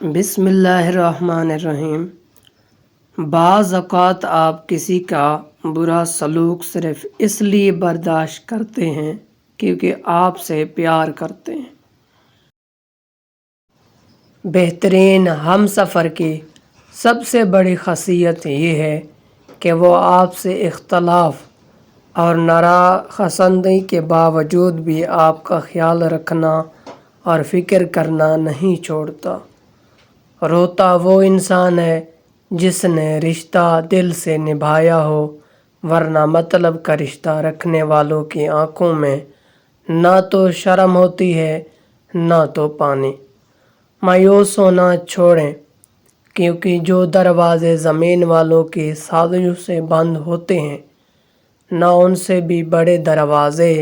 بسم اللہ الرحمن الرحیم۔ بعض اوقات آپ کسی کا برا سلوک صرف اس لیے برداشت کرتے ہیں کیونکہ آپ سے پیار کرتے ہیں۔ بہترین ہم سفر کی سب سے بڑی خاصیت یہ ہے کہ وہ آپ سے اختلاف اور ناراضگی کے باوجود بھی آپ کا خیال رکھنا اور فکر کرنا نہیں چھوڑتا۔ روتا وہ انسان ہے جس نے رشتہ دل سے نبھایا ہو، ورنہ مطلب کا رشتہ رکھنے والوں کی آنکھوں میں نہ تو شرم ہوتی ہے نہ تو پانی۔ مایوس ہونا چھوڑیں، کیونکہ جو دروازے زمین والوں کی سازشوں سے بند ہوتے ہیں، نہ ان سے بھی بڑے دروازے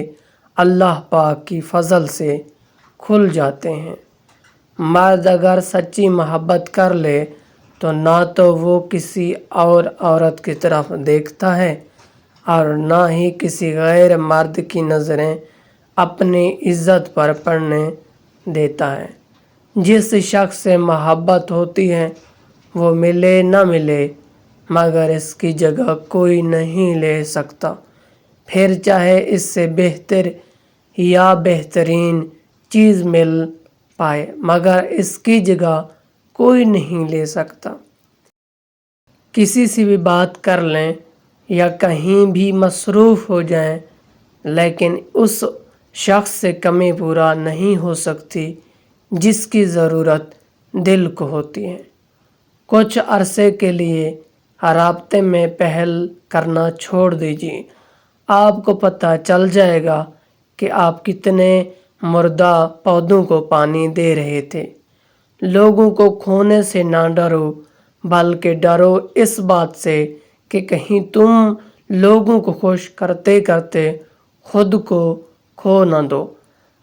اللہ پاک کی فضل سے کھل جاتے ہیں۔ مرد اگر سچی محبت کر لے تو نہ تو وہ کسی اور عورت کی طرف دیکھتا ہے اور نہ ہی کسی غیر مرد کی نظریں اپنی عزت پر پڑنے دیتا ہے۔ جس شخص سے محبت ہوتی ہے وہ ملے نہ ملے مگر اس کی جگہ کوئی نہیں لے سکتا، پھر چاہے اس سے بہتر یا بہترین چیز مل پائے مگر اس کی جگہ کوئی نہیں لے سکتا۔ کسی سے بھی بات کر لیں یا کہیں بھی مصروف ہو جائیں لیکن اس شخص سے کمی پورا نہیں ہو سکتی جس کی ضرورت دل کو ہوتی ہے۔ کچھ عرصے کے لیے رابطے میں پہل کرنا چھوڑ دیجیے، آپ کو پتہ چل جائے گا کہ آپ کتنے مردہ پودوں کو پانی دے رہے تھے۔ لوگوں کو کھونے سے نہ ڈرو بلکہ ڈرو اس بات سے کہ کہیں تم لوگوں کو خوش کرتے کرتے خود کو کھو نہ دو۔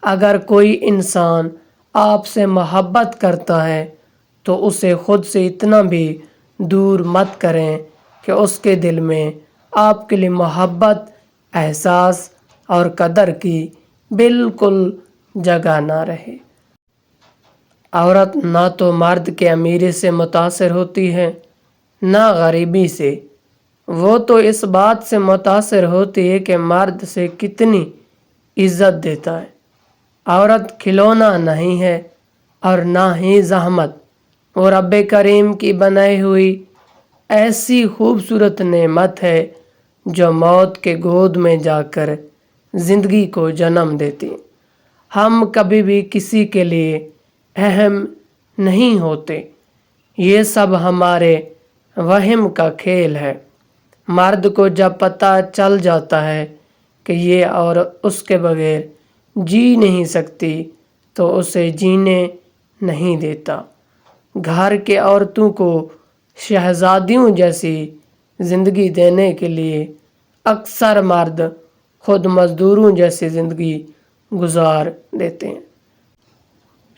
اگر کوئی انسان آپ سے محبت کرتا ہے تو اسے خود سے اتنا بھی دور مت کریں کہ اس کے دل میں آپ کے لیے محبت، احساس اور قدر کی بالکل جگہ نہ رہے۔ عورت نہ تو مرد کے امیری سے متاثر ہوتی ہے نہ غریبی سے، وہ تو اس بات سے متاثر ہوتی ہے کہ مرد سے کتنی عزت دیتا ہے۔ عورت کھلونا نہیں ہے اور نہ ہی زحمت، وہ رب کریم کی بنائی ہوئی ایسی خوبصورت نعمت ہے جو موت کے گود میں جا کر زندگی کو جنم دیتی۔ ہم کبھی بھی کسی کے لیے اہم نہیں ہوتے، یہ سب ہمارے وہم کا کھیل ہے۔ مرد کو جب پتہ چل جاتا ہے کہ یہ عورت اس کے بغیر جی نہیں سکتی تو اسے جینے نہیں دیتا۔ گھر کے عورتوں کو شہزادیوں جیسی زندگی دینے کے لیے اکثر مرد خود مزدوروں جیسی زندگی گزار دیتے ہیں۔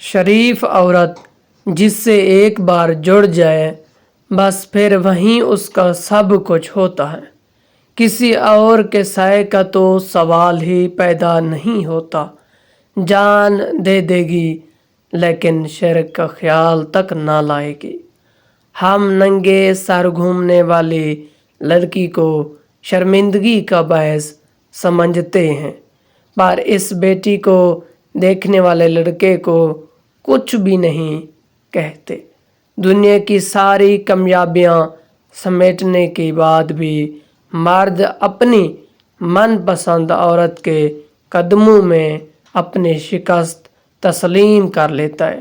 شریف عورت جس سے ایک بار جڑ جائے بس پھر وہیں اس کا سب کچھ ہوتا ہے، کسی اور کے سائے کا تو سوال ہی پیدا نہیں ہوتا۔ جان دے دے گی لیکن شرک کا خیال تک نہ لائے گی۔ ہم ننگے سر گھومنے والی لڑکی کو شرمندگی کا باعث سمجھتے ہیں، پر اس بیٹی کو دیکھنے والے لڑکے کو کچھ بھی نہیں کہتے۔ دنیا کی ساری کامیابیاں سمیٹنے کے بعد بھی مرد اپنی من پسند عورت کے قدموں میں اپنی شکست تسلیم کر لیتا ہے۔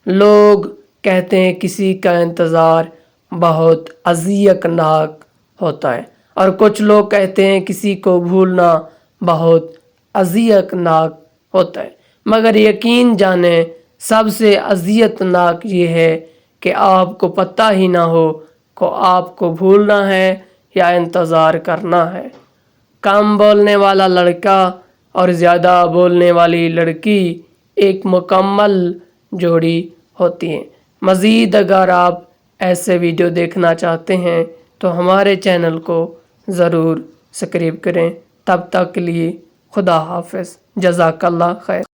لوگ کہتے ہیں کسی کا انتظار بہت اذیت ناک ہوتا ہے اور کچھ لوگ کہتے ہیں کسی کو بھولنا بہت اذیت ناک ہوتا ہے، مگر یقین جانیں سب سے اذیت ناک یہ ہے کہ آپ کو پتہ ہی نہ ہو کہ آپ کو بھولنا ہے یا انتظار کرنا ہے۔ کم بولنے والا لڑکا اور زیادہ بولنے والی لڑکی ایک مکمل جوڑی ہوتی ہے۔ مزید اگر آپ ایسے ویڈیو دیکھنا چاہتے ہیں تو ہمارے چینل کو ضرور سبسکرائب کریں۔ تب تک کے لیے خدا حافظ، جزاک اللہ خیر۔